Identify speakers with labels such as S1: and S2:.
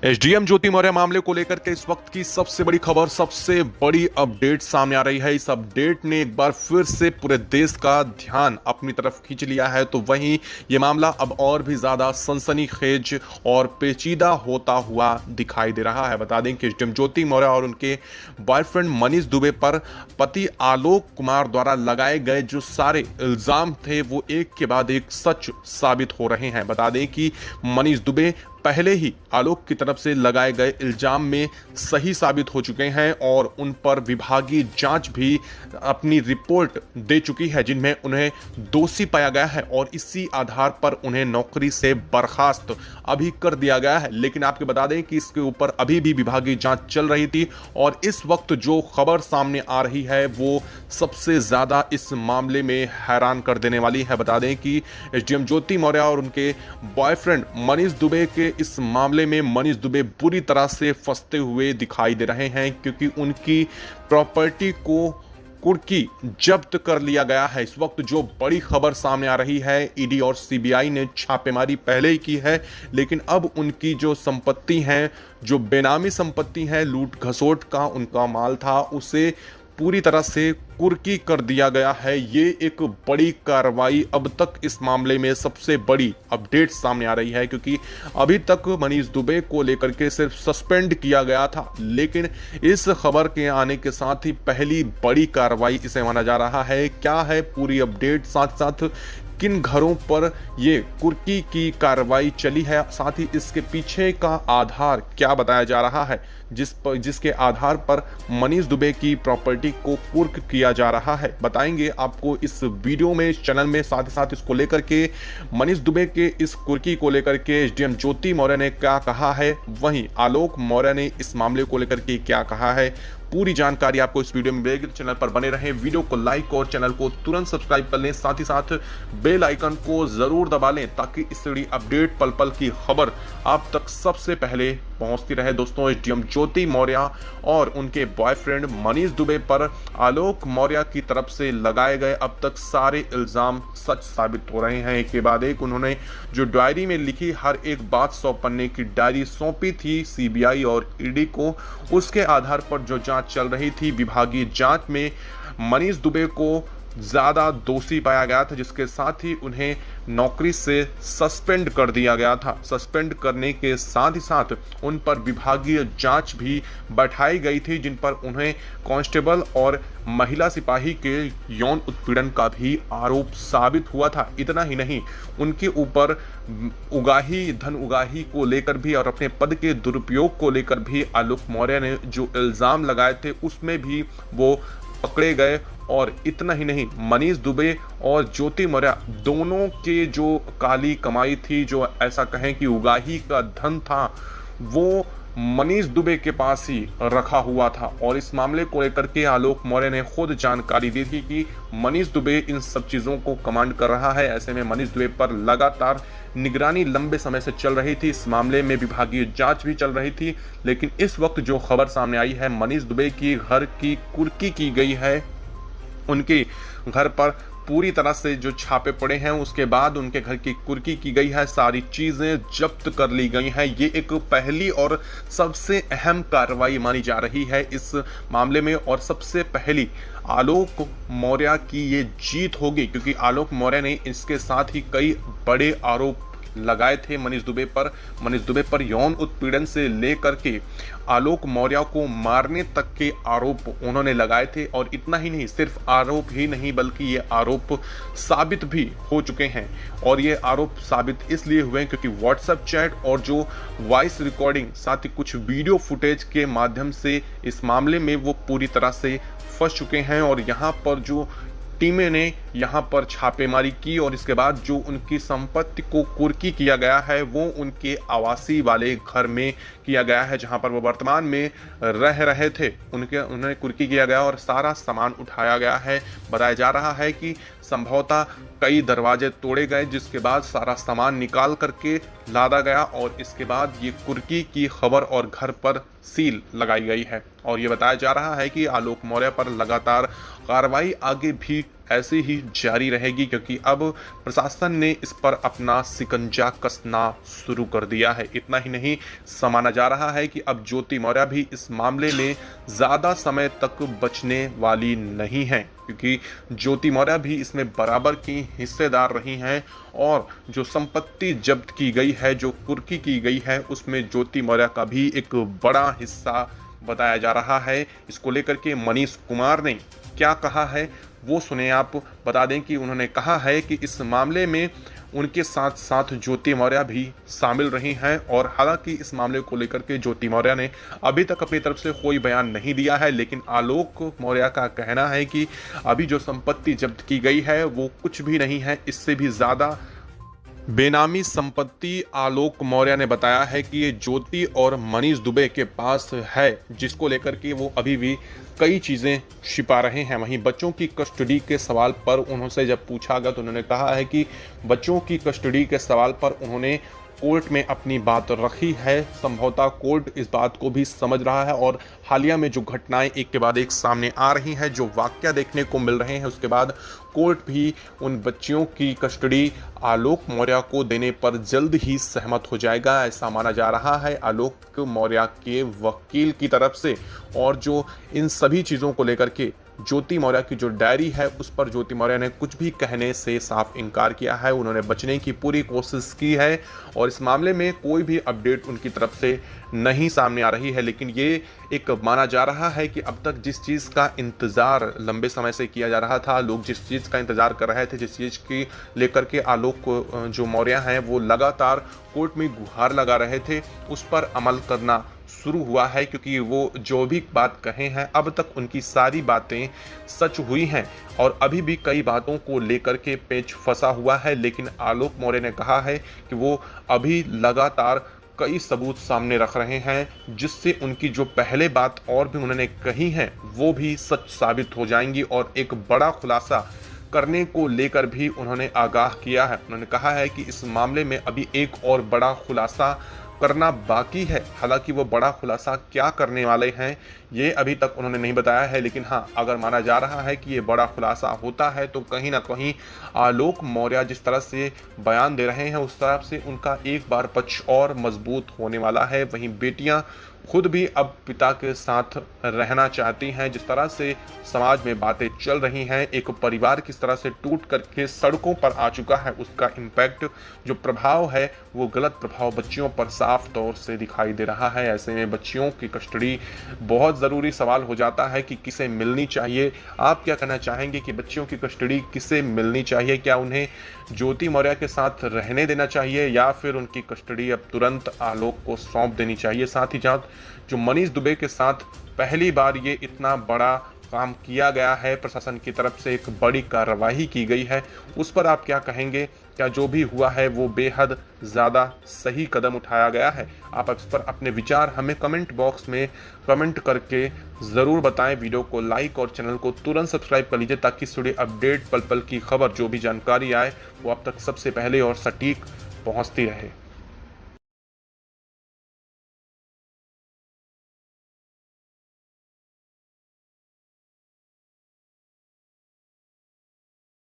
S1: SDM ज्योति मौर्य मामले को लेकर के इस वक्त की सबसे बड़ी खबर, सबसे बड़ी अपडेट सामने आ रही है। इस अपडेट ने एक बार फिर से पूरे देश का ध्यान अपनी तरफ खींच लिया है। तो वहीं ये मामला अब और भी ज्यादा सनसनीखेज और पेचीदा होता हुआ दिखाई दे रहा है। बता दें कि एसडीएम ज्योति मौर्य और उनके बॉयफ्रेंड मनीष दुबे पर पति आलोक कुमार द्वारा लगाए गए जो सारे इल्जाम थे वो एक के बाद एक सच साबित हो रहे हैं। बता दें कि मनीष दुबे पहले ही आलोक की तरफ से लगाए गए इल्जाम में सही साबित हो चुके हैं और उन पर विभागीय जांच भी अपनी रिपोर्ट दे चुकी है, जिनमें उन्हें दोषी पाया गया है और इसी आधार पर उन्हें नौकरी से बर्खास्त अभी कर दिया गया है। लेकिन आपको बता दें कि इसके ऊपर अभी भी विभागीय जांच चल रही थी और इस वक्त जो खबर सामने आ रही है वो सबसे ज्यादा इस मामले में हैरान कर देने वाली है। बता दें कि एसडीएम ज्योति मौर्य और उनके बॉयफ्रेंड मनीष दुबे के इस मामले में मनीष दुबे बुरी तरह से फंसते हुए दिखाई दे रहे हैं, क्योंकि उनकी प्रॉपर्टी को कुर्की जब्त कर लिया गया है। इस वक्त जो बड़ी खबर सामने आ रही है, ईडी और सीबीआई ने छापेमारी पहले ही की है, लेकिन अब उनकी जो संपत्ति है, जो बेनामी संपत्ति है, लूट घसोट का उनका माल था, उसे पूरी तरह से कुर्की कर दिया गया है। ये एक बड़ी कार्रवाई अब तक इस मामले में सबसे बड़ी अपडेट सामने आ रही है, क्योंकि अभी तक मनीष दुबे को लेकर के सिर्फ सस्पेंड किया गया था, लेकिन इस खबर के आने के साथ ही पहली बड़ी कार्रवाई इसे माना जा रहा है। क्या है पूरी अपडेट, साथ साथ किन घरों पर ये कुर्की की कार्रवाई चली है, साथ ही इसके पीछे का आधार क्या बताया जा रहा है, जिसके आधार पर मनीष दुबे की प्रॉपर्टी को कुर्क किया जा रहा है, बताएंगे आपको इस वीडियो में, इस चैनल में। साथ ही साथ इसको लेकर के मनीष दुबे के इस कुर्की को लेकर के एसडीएम ज्योति मौर्य ने क्या कहा है, वहीं आलोक मौर्य ने इस मामले को लेकर के क्या कहा है, पूरी जानकारी आपको इस वीडियो में मिलेगी। चैनल पर बने रहें, वीडियो को लाइक और चैनल को तुरंत सब्सक्राइब कर लें, साथ ही साथ बेल आइकन को जरूर दबा लें ताकि इस बड़ी अपडेट पल पल की खबर आप तक सबसे पहले पहुंचती रहे। दोस्तों, एसडीएम ज्योति मौर्य और उनके बॉयफ्रेंड मनीष दुबे पर आलोक मौर्य की तरफ से लगाए गए अब तक सारे इल्जाम सच साबित हो रहे हैं। एक के बाद एक उन्होंने जो डायरी में लिखी हर एक बात 100 पन्ने की डायरी सौंपी थी सीबीआई और ईडी को, उसके आधार पर जो जांच चल रही थी, विभागीय जांच में मनीष दुबे को ज्यादा दोषी पाया गया था, जिसके साथ ही उन्हें नौकरी से सस्पेंड कर दिया गया था। सस्पेंड करने के साथ ही साथ उन पर विभागीय जांच भी बैठाई गई थी, जिन पर उन्हें कांस्टेबल और महिला सिपाही के यौन उत्पीड़न का भी आरोप साबित हुआ था। इतना ही नहीं, उनके ऊपर धन उगाही को लेकर भी और अपने पद के दुरुपयोग को लेकर भी आलोक मौर्य ने जो इल्जाम लगाए थे उसमें भी वो पकड़े गए। और इतना ही नहीं, मनीष दुबे और ज्योति मौर्य दोनों के जो काली कमाई थी, जो ऐसा कहें कि उगाही का धन था, वो मनीष दुबे के पास ही रखा हुआ था। और इस मामले को लेकर के आलोक मौर्य ने खुद जानकारी दी थी कि मनीष दुबे इन सब चीज़ों को कमांड कर रहा है। ऐसे में मनीष दुबे पर लगातार निगरानी लंबे समय से चल रही थी, इस मामले में विभागीय जांच भी चल रही थी। लेकिन इस वक्त जो खबर सामने आई है, मनीष दुबे की घर की कुर्की की गई है। उनके घर पर पूरी तरह से जो छापे पड़े हैं, उसके बाद उनके घर की कुर्की की गई है, सारी चीजें जब्त कर ली गई हैं। ये एक पहली और सबसे अहम कार्रवाई मानी जा रही है इस मामले में, और सबसे पहली आलोक मौर्य की ये जीत होगी, क्योंकि आलोक मौर्य ने इसके साथ ही कई बड़े आरोप लगाए थे मनीष दुबे पर यौन उत्पीड़न से लेकर के आलोक मौर्य को मारने तक के आरोप उन्होंने लगाए थे। और इतना ही नहीं, सिर्फ आरोप ही नहीं बल्कि ये आरोप साबित भी हो चुके हैं। और ये आरोप साबित इसलिए हुए क्योंकि व्हाट्सएप चैट और जो वॉइस रिकॉर्डिंग, साथ ही कुछ वीडियो फुटेज के माध्यम से इस मामले में वो पूरी तरह से फंस चुके हैं। और यहाँ पर जो टीमें ने यहाँ पर छापेमारी की और इसके बाद जो उनकी संपत्ति को कुर्की किया गया है वो उनके आवासीय वाले घर में किया गया है, जहाँ पर वो वर्तमान में रह रहे थे। उन्हें कुर्की किया गया और सारा सामान उठाया गया है। बताया जा रहा है कि संभवतः कई दरवाजे तोड़े गए, जिसके बाद सारा सामान निकाल करके लादा गया और इसके बाद ये कुर्की की खबर और घर पर सील लगाई गई है। और ये बताया जा रहा है कि आलोक मौर्य पर लगातार कार्रवाई आगे भी ऐसी ही जारी रहेगी, क्योंकि अब प्रशासन ने इस पर अपना शिकंजा कसना शुरू कर दिया है। इतना ही नहीं, माना जा रहा है कि अब ज्योति मौर्य भी इस मामले में ज़्यादा समय तक बचने वाली नहीं है, क्योंकि ज्योति मौर्य भी इसमें बराबर की हिस्सेदार रही हैं और जो संपत्ति जब्त की गई है, जो कुर्की की गई है, उसमें ज्योति मौर्य का भी एक बड़ा हिस्सा बताया जा रहा है। इसको लेकर के मनीष कुमार ने क्या कहा है वो सुने आप। बता दें कि उन्होंने कहा है कि इस मामले में उनके साथ साथ ज्योति मौर्य भी शामिल रही हैं, और हालांकि इस मामले को लेकर के ज्योति मौर्य ने अभी तक अपनी तरफ से कोई बयान नहीं दिया है, लेकिन आलोक मौर्य का कहना है कि अभी जो संपत्ति जब्त की गई है वो कुछ भी नहीं है, इससे भी ज़्यादा बेनामी संपत्ति आलोक मौर्य ने बताया है कि ये ज्योति और मनीष दुबे के पास है, जिसको लेकर के वो अभी भी कई चीज़ें छिपा रहे हैं। वहीं बच्चों की कस्टडी के सवाल पर उनसे जब पूछा गया तो उन्होंने कहा है कि बच्चों की कस्टडी के सवाल पर उन्होंने कोर्ट में अपनी बात रखी है। संभवतः कोर्ट इस बात को भी समझ रहा है, और हालिया में जो घटनाएं एक के बाद एक सामने आ रही हैं, जो वाकया देखने को मिल रहे हैं, उसके बाद कोर्ट भी उन बच्चियों की कस्टडी आलोक मौर्य को देने पर जल्द ही सहमत हो जाएगा, ऐसा माना जा रहा है आलोक मौर्य के वकील की तरफ से। और जो इन सभी चीज़ों को लेकर के ज्योति मौर्य की जो डायरी है उस पर ज्योति मौर्य ने कुछ भी कहने से साफ इनकार किया है। उन्होंने बचने की पूरी कोशिश की है और इस मामले में कोई भी अपडेट उनकी तरफ से नहीं सामने आ रही है। लेकिन ये एक माना जा रहा है कि अब तक जिस चीज़ का इंतज़ार लंबे समय से किया जा रहा था, लोग जिस चीज़ का इंतज़ार कर रहे थे, जिस चीज़ की लेकर के आलोक जो मौर्य हैं वो लगातार कोर्ट में गुहार लगा रहे थे, उस पर अमल करना शुरू हुआ है। क्योंकि वो जो भी बात कहे हैं अब तक उनकी सारी बातें सच हुई हैं, और अभी भी कई बातों को लेकर के पेच फंसा हुआ है। लेकिन आलोक मौर्य ने कहा है कि वो अभी लगातार कई सबूत सामने रख रहे हैं, जिससे उनकी जो पहले बात और भी उन्होंने कही है वो भी सच साबित हो जाएंगी, और एक बड़ा खुलासा करने को लेकर भी उन्होंने आगाह किया है। उन्होंने कहा है कि इस मामले में अभी एक और बड़ा खुलासा करना बाकी है। हालांकि वो बड़ा खुलासा क्या करने वाले हैं ये अभी तक उन्होंने नहीं बताया है, लेकिन हाँ, अगर माना जा रहा है कि ये बड़ा खुलासा होता है तो कहीं ना कहीं आलोक मौर्य जिस तरह से बयान दे रहे हैं उस तरह से उनका एक बार पक्ष और मजबूत होने वाला है। वहीं बेटियां खुद भी अब पिता के साथ रहना चाहती हैं। जिस तरह से समाज में बातें चल रही हैं, एक परिवार किस तरह से टूट करके सड़कों पर आ चुका है, उसका इम्पैक्ट जो प्रभाव है वो गलत प्रभाव बच्चियों पर साफ तौर से दिखाई दे रहा है। ऐसे में बच्चियों की कस्टडी बहुत ज़रूरी सवाल हो जाता है कि किसे मिलनी चाहिए। आप क्या कहना चाहेंगे कि बच्चियों की कस्टडी किसे मिलनी चाहिए? क्या उन्हें ज्योति मौर्य के साथ रहने देना चाहिए या फिर उनकी कस्टडी अब तुरंत आलोक को सौंप देनी चाहिए? साथ ही साथ जो मनीष दुबे के साथ पहली बार ये इतना बड़ा काम किया गया है, प्रशासन की तरफ से एक बड़ी कार्रवाई की गई है, उस पर आप क्या कहेंगे? क्या जो भी हुआ है वो बेहद ज़्यादा सही कदम उठाया गया है? आप इस पर अपने विचार हमें कमेंट बॉक्स में कमेंट करके ज़रूर बताएं। वीडियो को लाइक और चैनल को तुरंत सब्सक्राइब कर लीजिए ताकि जुड़े अपडेट पल पल की खबर जो भी जानकारी आए वो आप तक सबसे पहले और सटीक पहुंचती रहे।